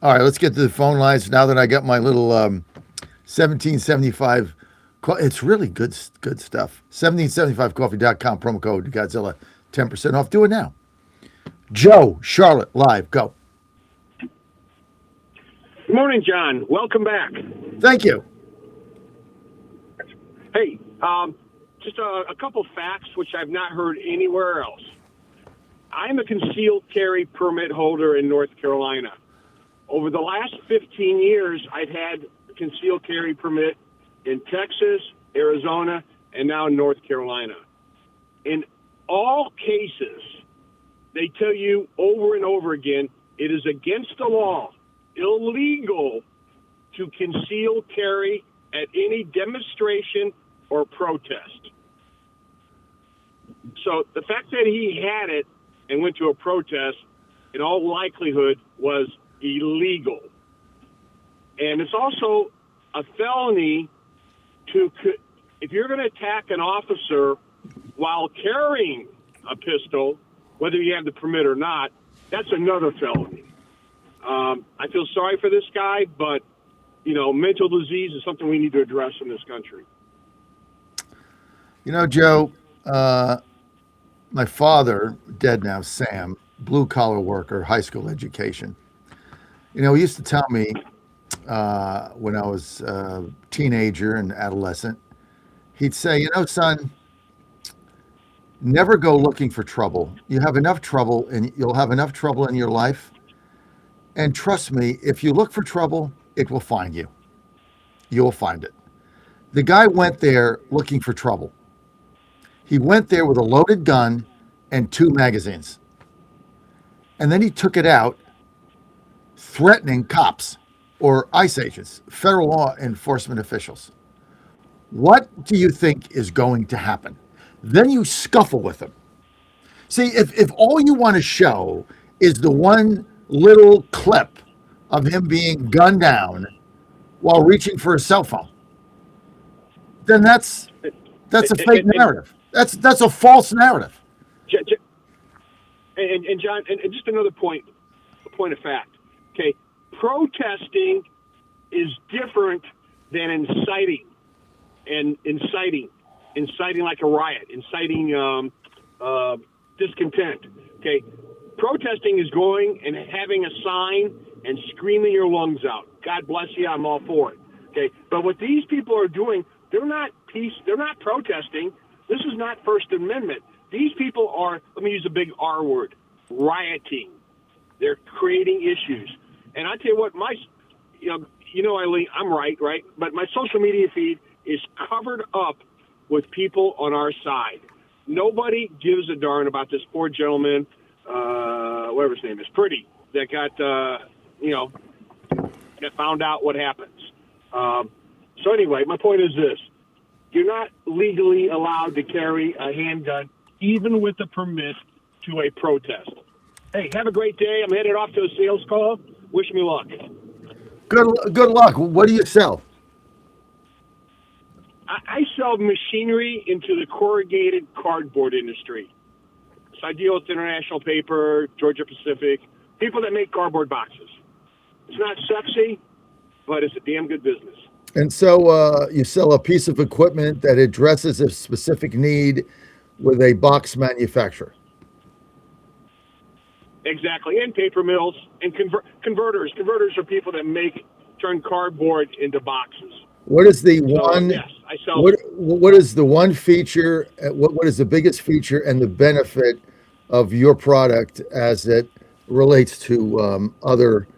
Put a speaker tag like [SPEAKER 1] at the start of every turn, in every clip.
[SPEAKER 1] All right, let's get to the phone lines now that I got my little 1775. It's really good stuff. 1775coffee.com, promo code Godzilla, 10% off. Do it now. Joe, Charlotte, live. Go.
[SPEAKER 2] Good morning, John. Welcome back.
[SPEAKER 1] Thank you.
[SPEAKER 2] Hey, just a couple facts which I've not heard anywhere else. I'm a concealed carry permit holder in North Carolina. Over the last 15 years, I've had a concealed carry permit in Texas, Arizona, and now in North Carolina. In all cases, they tell you over and over again, it is against the law, illegal to conceal carry at any demonstration or protest. So the fact that he had it and went to a protest, in all likelihood, was illegal. And it's also a felony if you're going to attack an officer while carrying a pistol, whether you have the permit or not, that's another felony. I feel sorry for this guy, but, mental disease is something we need to address in this country.
[SPEAKER 1] Joe, my father, dead now, Sam, blue collar worker, high school education. He used to tell me when I was a teenager and adolescent, he'd say, son, never go looking for trouble. You have enough trouble and you'll have enough trouble in your life. And trust me, if you look for trouble, it will find you. You'll find it. The guy went there looking for trouble. He went there with a loaded gun and 2 magazines. And then he took it out, threatening cops or ICE agents, federal law enforcement officials. What do you think is going to happen? Then you scuffle with him. See, if all you want to show is the one little clip of him being gunned down while reaching for a cell phone, then that's a fake narrative. That's a false narrative.
[SPEAKER 2] And John, and just another point, a point of fact. Okay, protesting is different than inciting like a riot, inciting discontent. Okay, protesting is going and having a sign and screaming your lungs out. God bless you, I'm all for it. Okay, but what these people are doing, they're not protesting. This is not First Amendment. These people are, let me use a big R word, rioting. They're creating issues. And I tell you what, Eileen, I'm right? But my social media feed is covered up with people on our side. Nobody gives a darn about this poor gentleman, whatever his name is, Pretty, that got, that found out what happens. So anyway, my point is this. You're not legally allowed to carry a handgun, even with a permit, to a protest. Hey, have a great day. I'm headed off to a sales call. Wish me luck.
[SPEAKER 1] Good luck. What do you sell?
[SPEAKER 2] I sell machinery into the corrugated cardboard industry. So I deal with International Paper, Georgia Pacific, people that make cardboard boxes. It's not sexy, but it's a damn good business.
[SPEAKER 1] And so you sell a piece of equipment that addresses a specific need with a box manufacturer.
[SPEAKER 2] Exactly, and paper mills and converters. Converters are people that turn cardboard into boxes.
[SPEAKER 1] What is the one?
[SPEAKER 2] Yes, I sell.
[SPEAKER 1] What is the one feature? What is the biggest feature and the benefit of your product as it relates to other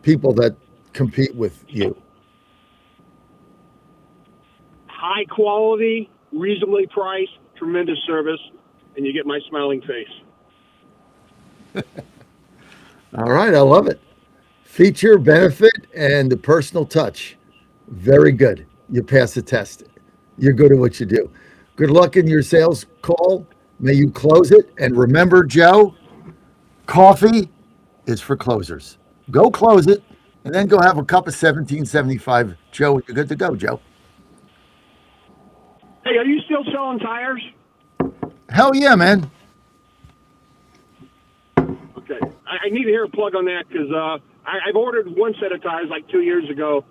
[SPEAKER 1] people that compete with you?
[SPEAKER 2] High quality, reasonably priced, tremendous service, and you get my smiling face.
[SPEAKER 1] All right, I love it. Feature, benefit, and the personal touch. Very good. You pass the test. You're good at what you do. Good luck in your sales call. May you close it. And remember, Joe, coffee is for closers. Go close it, and then go have a cup of 1775. Joe, you're good to go, Joe.
[SPEAKER 2] Hey, are you still selling tires?
[SPEAKER 1] Hell yeah, man.
[SPEAKER 2] Okay. I need to hear a plug on that because I've ordered one set of tires like 2 years ago,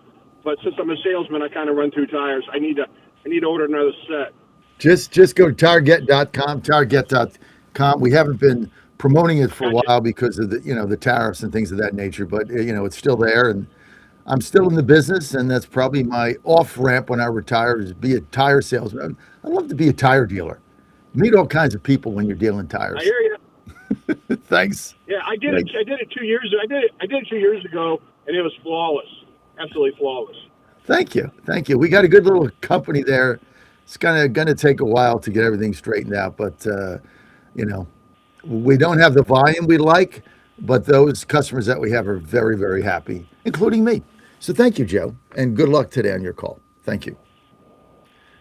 [SPEAKER 2] but since I'm a salesman, I kind of run through tires. I need to order another set.
[SPEAKER 1] Just go to target.com, target.com. We haven't been promoting it for a
[SPEAKER 2] Gotcha.
[SPEAKER 1] while because of the tariffs and things of that nature, but it's still there, and I'm still in the business, and that's probably my off ramp when I retire is be a tire salesman. I love to be a tire dealer. You meet all kinds of people when you're dealing
[SPEAKER 2] I
[SPEAKER 1] tires.
[SPEAKER 2] hear you.
[SPEAKER 1] Thanks.
[SPEAKER 2] Yeah, I did
[SPEAKER 1] Thanks.
[SPEAKER 2] it. I did it 2 years. I did it 2 years ago, and it was flawless. Absolutely flawless.
[SPEAKER 1] Thank you. Thank you. We got a good little company there. It's gonna take a while to get everything straightened out, but you know, we don't have the volume we like, but those customers that we have are very, very happy, including me. So thank you, Joe, and good luck today on your call. Thank you.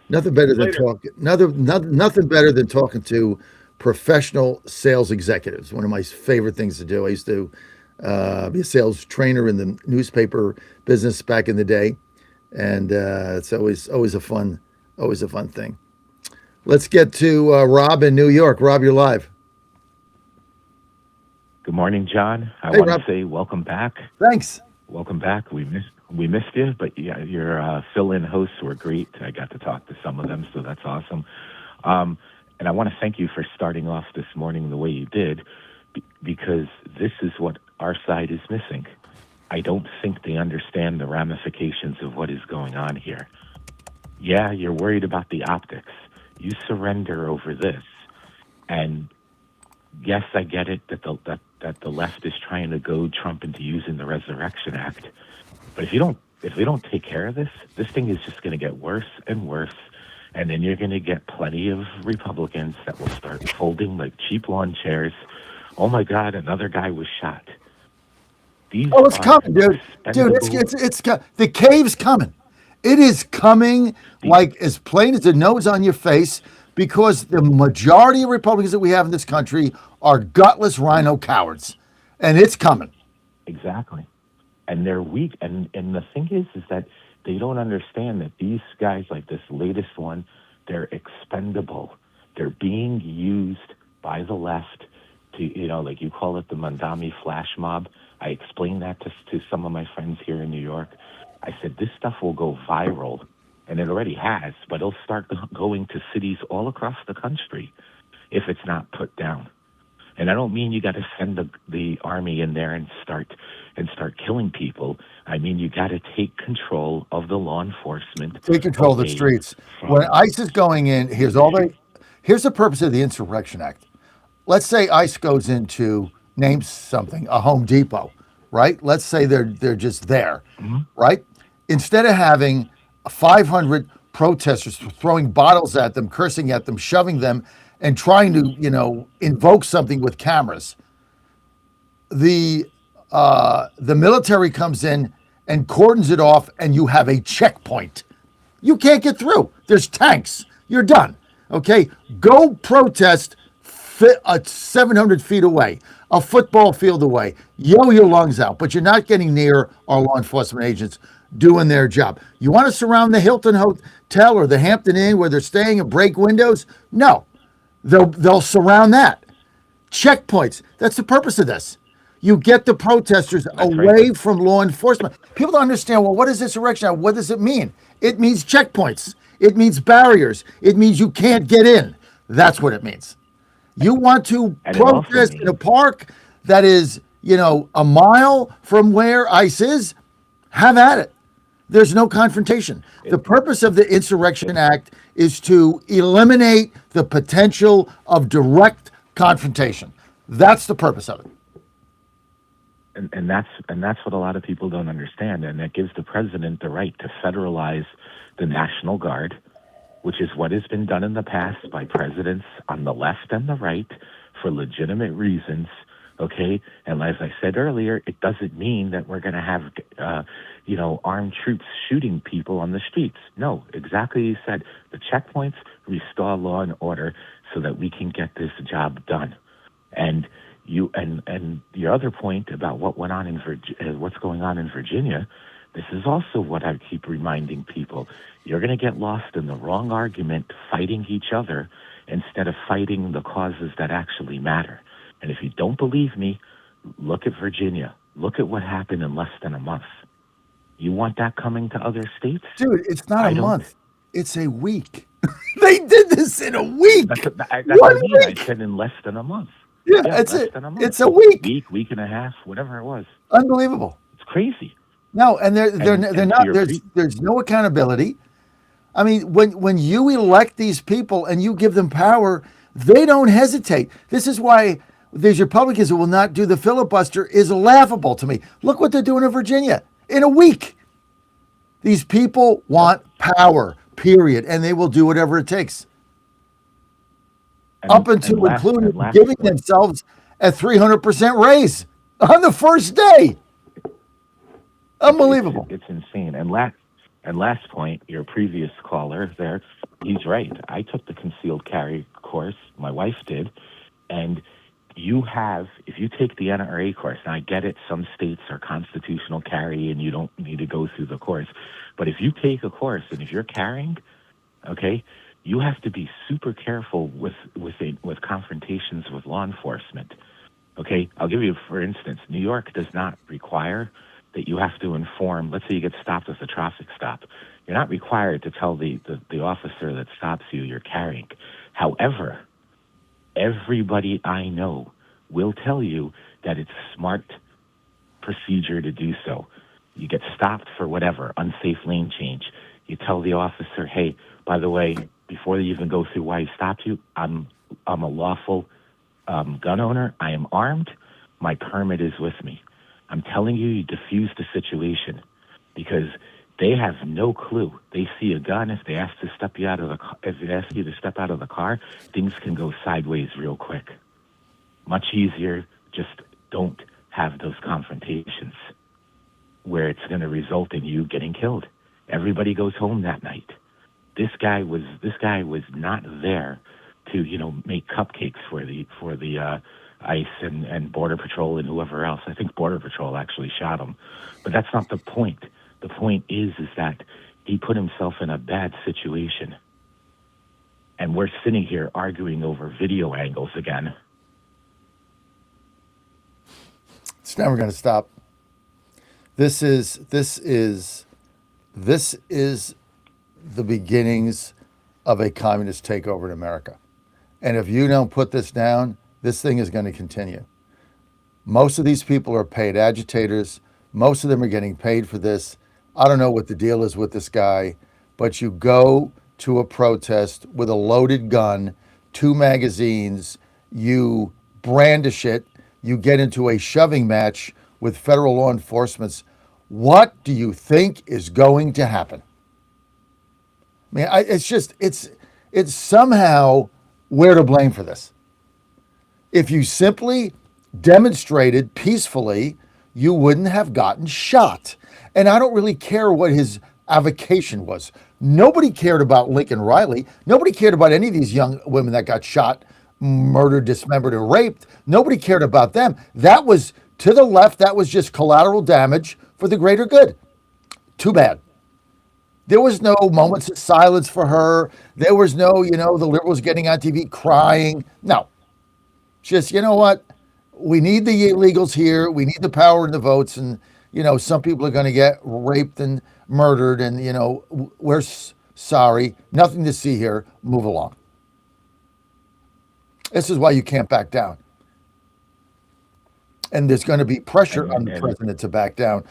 [SPEAKER 1] Nothing better than
[SPEAKER 2] Later.
[SPEAKER 1] nothing better than talking to professional sales executives. One of my favorite things to do. I used to be a sales trainer in the newspaper business back in the day, and it's always a fun thing. Let's get to Rob in New York. Rob, you're live.
[SPEAKER 3] Good morning, John. I
[SPEAKER 1] Hey,
[SPEAKER 3] want
[SPEAKER 1] Rob.
[SPEAKER 3] to say welcome back.
[SPEAKER 1] Thanks.
[SPEAKER 3] Welcome back. We missed you, but yeah, your fill-in hosts were great. I got to talk to some of them, so that's awesome. And I want to thank you for starting off this morning the way you did, because this is what our side is missing. I don't think they understand the ramifications of what is going on here. Yeah, you're worried about the optics. You surrender over this, and yes, I get it that the left is trying to goad Trump into using the Resurrection Act. But if they don't take care of this thing is just going to get worse and worse. And then you're going to get plenty of Republicans that will start folding like cheap lawn chairs. Oh my God, another guy was shot. These
[SPEAKER 1] Oh, it's
[SPEAKER 3] are
[SPEAKER 1] coming, dude. Dude,
[SPEAKER 3] expendable.
[SPEAKER 1] it's the cave's coming. It is coming like as plain as the nose on your face because the majority of Republicans that we have in this country are gutless rhino cowards, and it's coming.
[SPEAKER 3] Exactly. And they're weak. And the thing is that they don't understand that these guys, like this latest one, they're expendable. They're being used by the left to, like you call it the Mandami flash mob. I explained that to some of my friends here in New York. I said, this stuff will go viral, and it already has, but it'll start going to cities all across the country if it's not put down. And I don't mean you got to send the army in there and start killing people. I mean you got to take control of the law enforcement.
[SPEAKER 1] Take control of the
[SPEAKER 3] away
[SPEAKER 1] streets.
[SPEAKER 3] from
[SPEAKER 1] When ICE is going in, here's the purpose of the Insurrection Act. Let's say ICE goes into name something, a Home Depot, right? Let's say they're just there, right? Instead of having 500 protesters throwing bottles at them, cursing at them, shoving them, and trying to invoke something with cameras, the military comes in and cordons it off, and you have a checkpoint. You can't get through. There's tanks. You're done. Okay, go protest 700 feet away, a football field away. Yell your lungs out, but you're not getting near our law enforcement agents doing their job. You want to surround the Hilton Hotel or the Hampton Inn where they're staying and break windows? No, they'll surround that. Checkpoints. That's the purpose of this. You get the protesters
[SPEAKER 3] That's
[SPEAKER 1] away
[SPEAKER 3] right.
[SPEAKER 1] from law enforcement. People don't understand, well, what is insurrection? What does it mean? It means checkpoints. It means barriers. It means you can't get in. That's what it means. You want to
[SPEAKER 3] And it also
[SPEAKER 1] protest in a
[SPEAKER 3] means
[SPEAKER 1] park that is, a mile from where ICE is? Have at it. There's no confrontation. The purpose of the Insurrection Act is to eliminate the potential of direct confrontation. That's the purpose of it.
[SPEAKER 3] and that's what a lot of people don't understand, and that gives the president the right to federalize the National Guard, which is what has been done in the past by presidents on the left and the right for legitimate reasons. Okay, and as I said earlier, it doesn't mean that we're going to have, armed troops shooting people on the streets. No, exactly as you said. The checkpoints restore law and order so that we can get this job done. And your other point about what went on in what's going on in Virginia, this is also what I keep reminding people. You're going to get lost in the wrong argument, fighting each other instead of fighting the causes that actually matter. And if you don't believe me, look at Virginia. Look at what happened in less than a month. You want that coming to other states?
[SPEAKER 1] Dude, it's not a
[SPEAKER 3] I don't.
[SPEAKER 1] month. It's a week. They did this in a week.
[SPEAKER 3] That's what I
[SPEAKER 1] One
[SPEAKER 3] mean. I
[SPEAKER 1] week.
[SPEAKER 3] said in less than a month.
[SPEAKER 1] Yeah,
[SPEAKER 3] Yeah,
[SPEAKER 1] it's
[SPEAKER 3] less
[SPEAKER 1] a
[SPEAKER 3] than a month.
[SPEAKER 1] it's a week.
[SPEAKER 3] Week and a half, whatever it was.
[SPEAKER 1] Unbelievable.
[SPEAKER 3] It's crazy.
[SPEAKER 1] No, and they're
[SPEAKER 3] And to
[SPEAKER 1] not.
[SPEAKER 3] your
[SPEAKER 1] There's no accountability. I mean, when you elect these people and you give them power, they don't hesitate. This is why these Republicans who will not do the filibuster is laughable to me. Look what they're doing in Virginia in a week. These people want power, period, and they will do whatever it takes, up until including
[SPEAKER 3] last
[SPEAKER 1] giving
[SPEAKER 3] point.
[SPEAKER 1] themselves a 300% raise on the first day. Unbelievable.
[SPEAKER 3] It's insane. And last point, your previous caller there, he's right. I took the concealed carry course. My wife did, and if you take the NRA course, and I get it, some states are constitutional carry and you don't need to go through the course. But if you take a course and if you're carrying, okay, you have to be super careful with confrontations with law enforcement. Okay, I'll give you, for instance, New York does not require that you have to inform. Let's say you get stopped with a traffic stop. You're not required to tell the officer that stops you you're carrying. However, everybody I know will tell you that it's smart procedure to do so. You get stopped for whatever, unsafe lane change. You tell the officer, hey, by the way, before they even go through why he stopped you, I'm a lawful gun owner. I am armed. My permit is with me. I'm telling you, you diffuse the situation because they have no clue. They see a gun. If they ask you to step out of the car, things can go sideways real quick. Much easier. Just don't have those confrontations where it's going to result in you getting killed. Everybody goes home that night. This guy was not there to make cupcakes for the ICE and Border Patrol and whoever else. I think Border Patrol actually shot him, but that's not the point. The point is that he put himself in a bad situation, and we're sitting here arguing over video angles again.
[SPEAKER 1] It's never going to stop. This is the beginnings of a communist takeover in America. And if you don't put this down, this thing is going to continue. Most of these people are paid agitators. Most of them are getting paid for this. I don't know what the deal is with this guy, but you go to a protest with a loaded gun, 2 magazines, you brandish it, you get into a shoving match with federal law enforcement. What do you think is going to happen? I mean, it's somehow we're to blame for this. If you simply demonstrated peacefully, you wouldn't have gotten shot. And I don't really care what his avocation was. Nobody cared about Lincoln Riley. Nobody cared about any of these young women that got shot, murdered, dismembered, and raped. Nobody cared about them. That was to the left. That was just collateral damage for the greater good. Too bad. There was no moments of silence for her. There was no, the liberals getting on TV crying. No. Just, you know what? We need the illegals here. We need the power and the votes. And, some people are going to get raped and murdered. And, we're sorry. Nothing to see here. Move along. This is why you can't back down. And there's going to be pressure on the president to back down